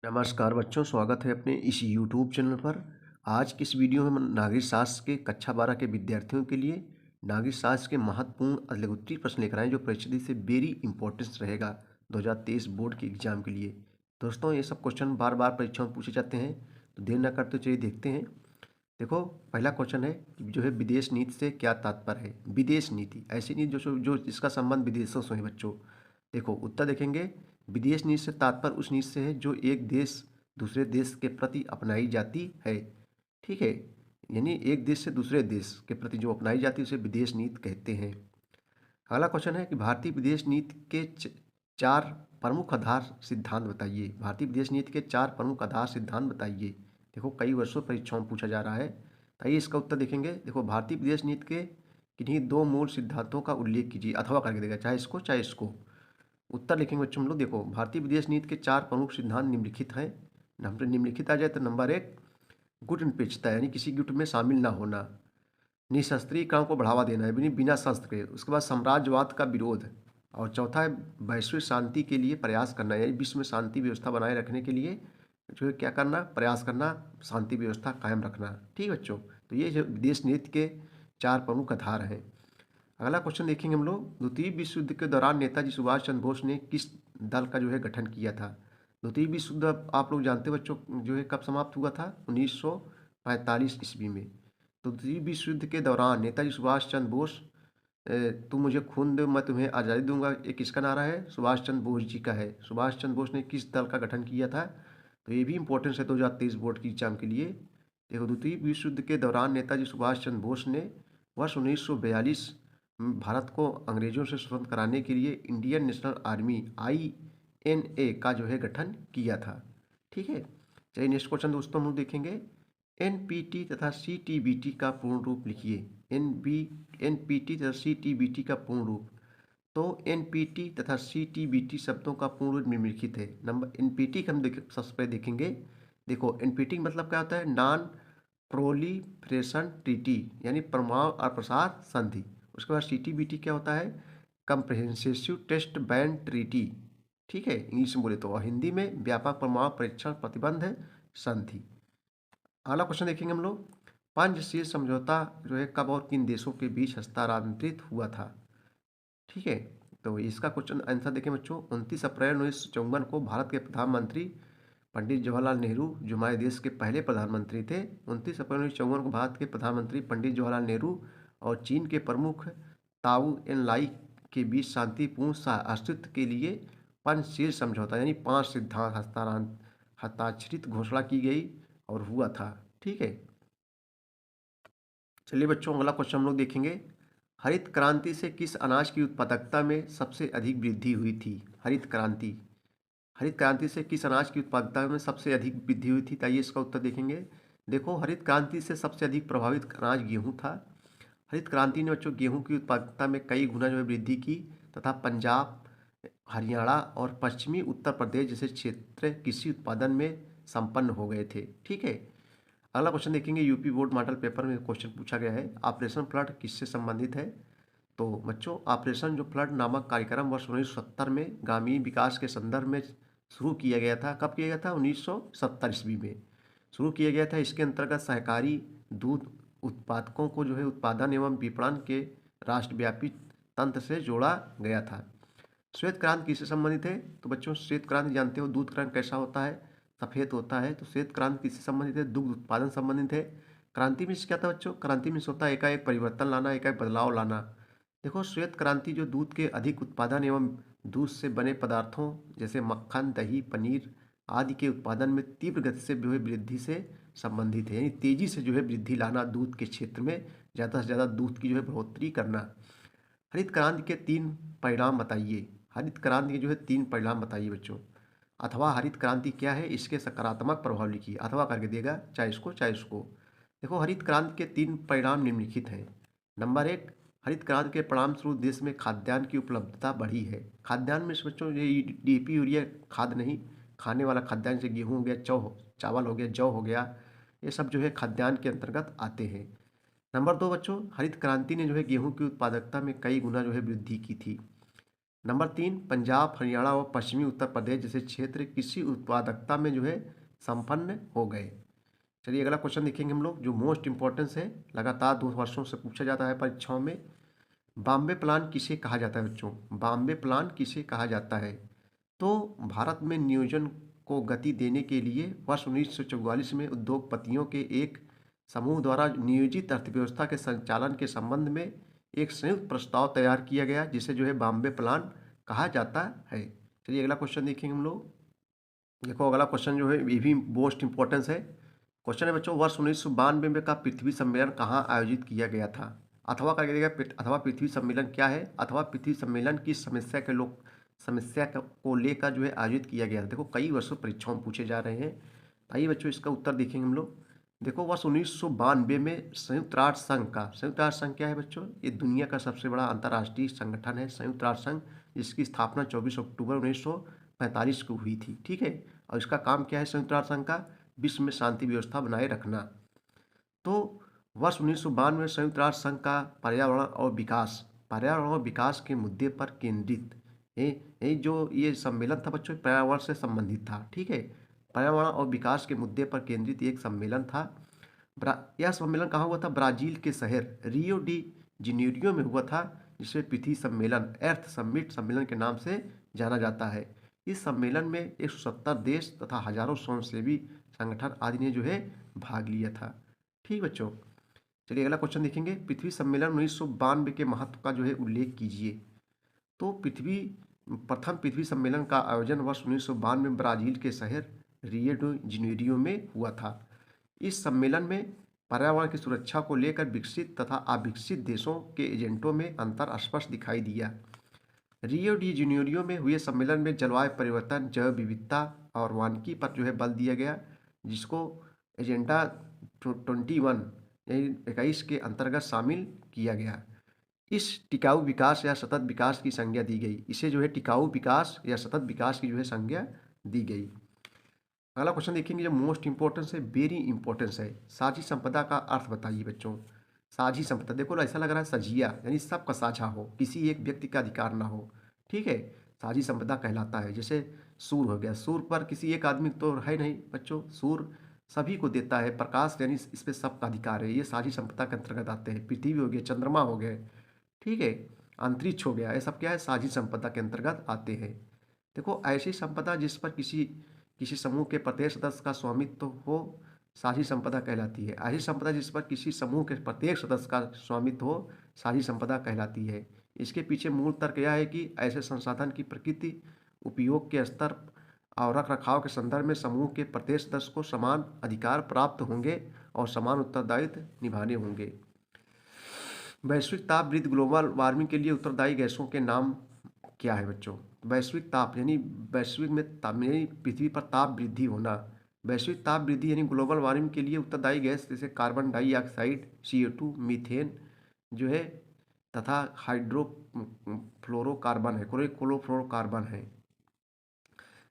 नमस्कार बच्चों, स्वागत है अपने इस YouTube चैनल पर। आज की इस वीडियो में हम नागरिक शास्त्र के कक्षा 12 के विद्यार्थियों के लिए नागरिक शास्त्र के महत्वपूर्ण अतिउत्तरीय प्रश्न लेकर आए जो परीक्षा से वेरी इंपॉर्टेंस रहेगा 2023 बोर्ड के एग्जाम के लिए। दोस्तों, ये सब क्वेश्चन बार बार परीक्षा में पूछे जाते हैं, तो देर न करते चलिए देखते हैं। देखो, पहला क्वेश्चन है कि जो है विदेश नीति से क्या तात्पर्य है। विदेश नीति ऐसी नीति जो जिसका संबंध विदेशों से है बच्चों। देखो, उत्तर देखेंगे, विदेश नीति से तात्पर्य उस नीति से है जो एक देश दूसरे देश के प्रति अपनाई जाती है। ठीक है, यानी एक देश से दूसरे देश के प्रति जो अपनाई जाती है उसे विदेश नीति कहते हैं। अगला क्वेश्चन है कि भारतीय विदेश नीति के चार प्रमुख आधार सिद्धांत बताइए। भारतीय विदेश नीति के चार प्रमुख आधार सिद्धांत बताइए। देखो, कई वर्षों परीक्षाओं में पूछा जा रहा है, तो आइए इसका उत्तर देखेंगे। देखो, भारतीय विदेश नीति के किन्हीं दो मूल सिद्धांतों का उल्लेख कीजिए, अथवा करके देगा, चाहे इसको चाहे इसको। उत्तर लिखेंगे बच्चों हम लोग। देखो, भारतीय विदेश नीति के चार प्रमुख सिद्धांत निम्नलिखित हैं। निम्नलिखित आ जाए तो नंबर एक, गुट निरपेक्षता, यानी किसी गुट में शामिल ना होना। निशस्त्रीकरण को बढ़ावा देना है, बिना शस्त्र के। उसके बाद साम्राज्यवाद का विरोध। और चौथा है वैश्विक शांति के लिए प्रयास करना, यानी विश्व में शांति व्यवस्था बनाए रखने के लिए जो है क्या करना, प्रयास करना, शांति व्यवस्था कायम रखना। ठीक है बच्चों, तो ये जो विदेश नीति के चार प्रमुख आधार हैं। अगला क्वेश्चन देखेंगे हम लोग। द्वितीय विश्व युद्ध के दौरान नेताजी सुभाष चंद्र बोस ने किस दल का जो है गठन किया था। द्वितीय विश्व युद्ध आप लोग जानते हो बच्चों, जो है कब समाप्त हुआ था, 1945 ईस्वी में। तो द्वितीय विश्व युद्ध के दौरान नेताजी सुभाष चंद्र बोस, तुम मुझे खून दो मैं तुम्हें आज़ादी दूंगा, ये किसका नारा है, सुभाष चंद्र बोस जी का है। सुभाष चंद्र बोस ने किस दल का गठन किया था, तो ये भी इंपॉर्टेंस है 2023 बोर्ड की एग्जाम के लिए। देखो, द्वितीय विश्व युद्ध के दौरान नेताजी सुभाष चंद्र बोस ने वर्ष 1942 भारत को अंग्रेजों से स्वतंत्र कराने के लिए इंडियन नेशनल आर्मी INA का जो है गठन किया था। ठीक है, चलिए नेक्स्ट क्वेश्चन दोस्तों हम लोग देखेंगे। NPT तथा CTBT का पूर्ण रूप लिखिए। NPT तथा CTBT का पूर्ण रूप। तो NPT तथा CTBT शब्दों का पूर्ण रूप निम्नलिखित है। नंबर NPT का हम सबसे पहले देखेंगे। देखो, NPT मतलब क्या होता है, नॉन प्रोलिफरेशन ट्रीटी, यानी परमाणु अप्रसार संधि। उसके बाद CTBT क्या होता है, कंप्रिहेंसिव टेस्ट बैन ट्रीटी। ठीक है, इंग्लिश में बोले तो, और हिंदी में व्यापक परमाणु परीक्षण प्रतिबंध संधि। अगला क्वेश्चन देखेंगे हम लोग। पंचशील समझौता जो है कब और किन देशों के बीच हस्तांतरित हुआ था। ठीक है, तो इसका क्वेश्चन आंसर देखें बच्चों। 29 अप्रैल 1954 को भारत के प्रधानमंत्री पंडित जवाहरलाल नेहरू, जो हमारे देश के पहले प्रधानमंत्री थे, 29 अप्रैल 1954 को भारत के प्रधानमंत्री पंडित जवाहरलाल नेहरू और चीन के प्रमुख ताऊ एनलाई के बीच शांतिपूर्ण सह-अस्तित्व के लिए पंचशील समझौता यानी 5 सिद्धांत हस्ताक्षरित घोषणा की गई और हुआ था। ठीक है, चलिए बच्चों अगला क्वेश्चन हम लोग देखेंगे। हरित क्रांति से किस अनाज की उत्पादकता में सबसे अधिक वृद्धि हुई थी। हरित क्रांति से किस अनाज की उत्पादकता में सबसे अधिक वृद्धि हुई थी, ताइए इसका उत्तर देखेंगे। देखो, हरित क्रांति से सबसे अधिक प्रभावित अनाज गेहूं था। हरित क्रांति ने बच्चों गेहूं की उत्पादकता में कई गुना जो है वृद्धि की, तथा पंजाब, हरियाणा और पश्चिमी उत्तर प्रदेश जैसे क्षेत्र कृषि उत्पादन में संपन्न हो गए थे। ठीक है, अगला क्वेश्चन देखेंगे। यूपी बोर्ड मॉडल पेपर में क्वेश्चन पूछा गया है, ऑपरेशन फ्लड किससे संबंधित है। तो बच्चों, ऑपरेशन जो फ्लड नामक कार्यक्रम वर्ष 1970 में ग्रामीण विकास के संदर्भ में शुरू किया गया था। कब किया गया था, 1970 ईस्वी में शुरू किया गया था। इसके अंतर्गत सहकारी दूध उत्पादकों को जो है उत्पादन एवं विपणन के राष्ट्रव्यापी तंत्र से जोड़ा गया था। श्वेत क्रांति किससे संबंधित है, तो बच्चों श्वेत क्रांति जानते हो, दूध क्रांति कैसा होता है, सफ़ेद होता है। तो श्वेत क्रांति किससे संबंधित है, दुग्ध उत्पादन संबंधित है। क्रांति मीन्स क्या था बच्चों, क्रांति मीन्स होता है एकाएक परिवर्तन लाना, एकाएक बदलाव लाना। देखो, श्वेत क्रांति जो दूध के अधिक उत्पादन एवं दूध से बने पदार्थों जैसे मक्खन, दही, पनीर आदि के उत्पादन में तीव्र गति से जो है वृद्धि से संबंधित है, यानी तेजी से जो है वृद्धि लाना, दूध के क्षेत्र में ज़्यादा से ज़्यादा दूध की जो है बढ़ोतरी करना। हरित क्रांति के 3 परिणाम बताइए। हरित क्रांति के जो है 3 परिणाम बताइए बच्चों। अथवा हरित क्रांति क्या है, इसके सकारात्मक प्रभाव लिखिए, अथवा करके देगा, चाहे इसको चाहे उसको। देखो, हरित क्रांति के 3 परिणाम निम्नलिखित हैं। नंबर 1, हरित क्रांति के परिणाम स्वरूप देश में खाद्यान्न की उपलब्धता बढ़ी है। खाद्यान्न में बच्चों ये DAP यूरिया खाद नहीं, खाने वाला खाद्यान्न जैसे गेहूँ हो गया, चावल हो गया, जौ हो गया, ये सब जो है खाद्यान्न के अंतर्गत आते हैं। नंबर 2 बच्चों, हरित क्रांति ने जो है गेहूं की उत्पादकता में कई गुना जो है वृद्धि की थी। नंबर 3, पंजाब, हरियाणा व पश्चिमी उत्तर प्रदेश जैसे क्षेत्र कृषि उत्पादकता में जो है संपन्न हो गए। चलिए अगला क्वेश्चन देखेंगे हम लोग, जो मोस्ट इंपॉर्टेंस है, लगातार 2 वर्षों से पूछा जाता है परीक्षाओं में। बॉम्बे प्लान किसे कहा जाता है बच्चों? बॉम्बे प्लान किसे कहा जाता है? तो भारत में नियोजन को गति देने के लिए वर्ष 1944 में उद्योगपतियों के एक समूह द्वारा नियोजित अर्थव्यवस्था के संचालन के संबंध में एक संयुक्त प्रस्ताव तैयार किया गया, जिसे जो है बॉम्बे प्लान कहा जाता है। चलिए अगला क्वेश्चन देखेंगे हम लोग। देखो अगला क्वेश्चन जो है ये भी मोस्ट इंपॉर्टेंस है। क्वेश्चन है बच्चों, वर्ष 1992 में का पृथ्वी सम्मेलन कहाँ आयोजित किया गया था? अथवा करके देगा, अथवा पृथ्वी सम्मेलन क्या है, अथवा पृथ्वी सम्मेलन किस समस्या को लेकर जो है आयोजित किया गया था। देखो कई वर्षों परीक्षाओं में पूछे जा रहे हैं। आइए बच्चों इसका उत्तर देखेंगे हम लोग। देखो वर्ष 1992 में संयुक्त राष्ट्र संघ क्या है बच्चों? ये दुनिया का सबसे बड़ा अंतर्राष्ट्रीय संगठन है, संयुक्त राष्ट्र संघ, जिसकी स्थापना 24 अक्टूबर 1945 को हुई थी। ठीक है, और इसका काम क्या है संयुक्त राष्ट्र संघ का? विश्व में शांति व्यवस्था बनाए रखना। तो वर्ष 1992 में संयुक्त राष्ट्र संघ का पर्यावरण और विकास के मुद्दे पर केंद्रित ये जो ये सम्मेलन था बच्चों, पर्यावरण से संबंधित था। ठीक है, पर्यावरण और विकास के मुद्दे पर केंद्रित एक सम्मेलन था। यह सम्मेलन कहाँ हुआ था? ब्राजील के शहर रियो डी जेनेरियो में हुआ था, जिसे पृथ्वी सम्मेलन, अर्थ समिट सम्मेलन के नाम से जाना जाता है। इस सम्मेलन में 170 देश तथा हजारों स्वयंसेवी संगठन आदि ने जो है भाग लिया था। ठीक बच्चों, चलिए अगला क्वेश्चन देखेंगे। पृथ्वी सम्मेलन 1992 के महत्व का जो है उल्लेख कीजिए। तो प्रथम पृथ्वी सम्मेलन का आयोजन वर्ष 1992 में ब्राजील के शहर रियो डी जेनेरियो में हुआ था। इस सम्मेलन में पर्यावरण की सुरक्षा को लेकर विकसित तथा अविकसित देशों के एजेंटों में अंतर स्पष्ट दिखाई दिया। रियो डी जेनेरियो में हुए सम्मेलन में जलवायु परिवर्तन, जैव विविधता और वानिकी पर जो है बल दिया गया, जिसको एजेंडा 21 यानी 21 के अंतर्गत शामिल किया गया। इस टिकाऊ विकास या सतत विकास की संज्ञा दी गई। इसे जो है टिकाऊ विकास या सतत विकास की जो है संज्ञा दी गई। अगला क्वेश्चन देखेंगे जो मोस्ट इंपॉर्टेंस है, वेरी इंपॉर्टेंस है। साझी संपदा का अर्थ बताइए बच्चों। साझी संपदा, देखो ऐसा लग रहा है सजिया, यानी सबका साझा हो, किसी एक व्यक्ति का अधिकार ना हो। ठीक है, साझी संपदा कहलाता है। जैसे सूर्य हो गया, सूर्य पर किसी एक आदमी तो है नहीं बच्चों, सूर्य सभी को देता है प्रकाश, यानी इस पर सबका अधिकार है, ये साझी संपदा के अंतर्गत आते हैं। पृथ्वी हो गए, चंद्रमा हो गए, ठीक है, अंतरिक्ष हो गया, ये सब क्या है? साझी संपदा के अंतर्गत आते हैं। देखो ऐसी संपदा जिस पर किसी समूह के प्रत्येक सदस्य का स्वामित्व हो, साझी संपदा कहलाती है। ऐसी संपदा जिस पर किसी समूह के प्रत्येक सदस्य का स्वामित्व हो, साझी संपदा कहलाती है। इसके पीछे मूल तर्क यह है कि ऐसे संसाधन की प्रकृति, उपयोग के स्तर और रख रखाव के संदर्भ में समूह के प्रत्येक सदस्य को समान अधिकार प्राप्त होंगे और समान उत्तरदायित्व निभाने होंगे। वैश्विक ताप वृद्धि, ग्लोबल वार्मिंग के लिए उत्तरदायी गैसों के नाम क्या है बच्चों? वैश्विक ताप यानी वैश्विक में यानी पृथ्वी पर ताप वृद्धि होना। वैश्विक ताप वृद्धि यानी ग्लोबल वार्मिंग के लिए उत्तरदायी गैस जैसे कार्बन डाइऑक्साइड, CO2, मीथेन जो है, तथा हाइड्रोफ्लोरोकार्बन है, क्लोरोफ्लोरोकार्बन है।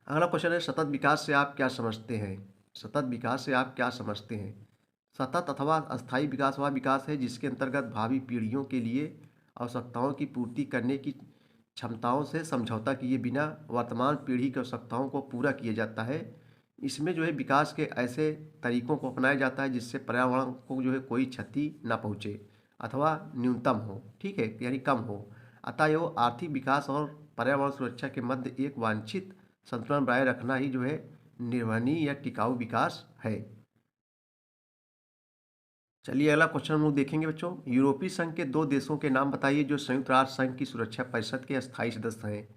अगला क्वेश्चन है, सतत विकास से आप क्या समझते हैं? सतत विकास से आप क्या समझते हैं? सतत अथवा अस्थायी विकास वह विकास है जिसके अंतर्गत भावी पीढ़ियों के लिए आवश्यकताओं की पूर्ति करने की क्षमताओं से समझौता किए बिना वर्तमान पीढ़ी की आवश्यकताओं को पूरा किया जाता है। इसमें जो है विकास के ऐसे तरीकों को अपनाया जाता है जिससे पर्यावरण को जो है कोई क्षति ना पहुँचे अथवा न्यूनतम हो, ठीक है, यानी कम हो। अतः यह आर्थिक विकास और पर्यावरण सुरक्षा के मध्य एक वांछित संतुलन बनाए रखना ही जो है निर्वहनीय या टिकाऊ विकास है। चलिए अगला क्वेश्चन हम लोग देखेंगे बच्चों। यूरोपीय संघ के 2 देशों के नाम बताइए जो संयुक्त राष्ट्र संघ की सुरक्षा परिषद के अस्थायी सदस्य हैं।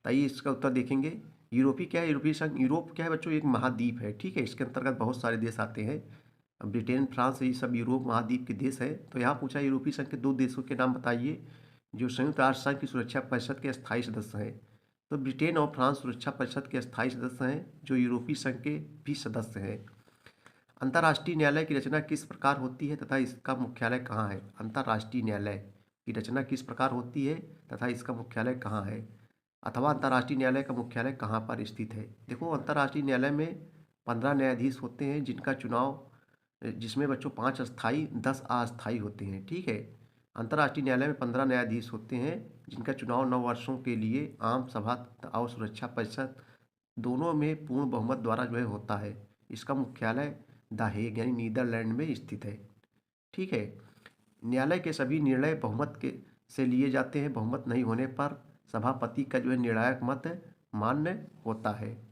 ताइए इसका उत्तर देखेंगे। यूरोपीय क्या है? यूरोपीय संघ, यूरोप क्या है बच्चों? एक महाद्वीप है, ठीक है, इसके अंतर्गत बहुत सारे देश आते हैं। ब्रिटेन, फ्रांस, ये सब यूरोप महाद्वीप के देश हैं। तो यहाँ पूछा यूरोपीय संघ के 2 देशों के नाम बताइए जो संयुक्त राष्ट्र संघ की सुरक्षा परिषद के अस्थायी सदस्य हैं। तो ब्रिटेन और फ्रांस सुरक्षा परिषद के अस्थायी सदस्य हैं जो यूरोपीय संघ के भी सदस्य हैं। अंतर्राष्ट्रीय न्यायालय की रचना किस प्रकार होती है तथा इसका मुख्यालय कहाँ है? अंतर्राष्ट्रीय न्यायालय की रचना किस प्रकार होती है तथा इसका मुख्यालय कहाँ है, अथवा अंतर्राष्ट्रीय न्यायालय का मुख्यालय कहाँ पर स्थित है? देखो अंतर्राष्ट्रीय न्यायालय में 15 न्यायाधीश होते हैं जिनका चुनाव, जिसमें बच्चों 5 स्थायी 10 अस्थायी होते हैं, ठीक है। अंतर्राष्ट्रीय न्यायालय में 15 न्यायाधीश होते हैं, जिनका चुनाव 9 वर्षों के लिए आम सभा और सुरक्षा परिषद दोनों में पूर्ण बहुमत द्वारा जो है होता है। इसका मुख्यालय द हेग यानी नीदरलैंड में स्थित है। ठीक है। न्यायालय के सभी निर्णय बहुमत के से लिए जाते हैं। बहुमत नहीं होने पर सभापति का जो है निर्णायक मत मान्य होता है।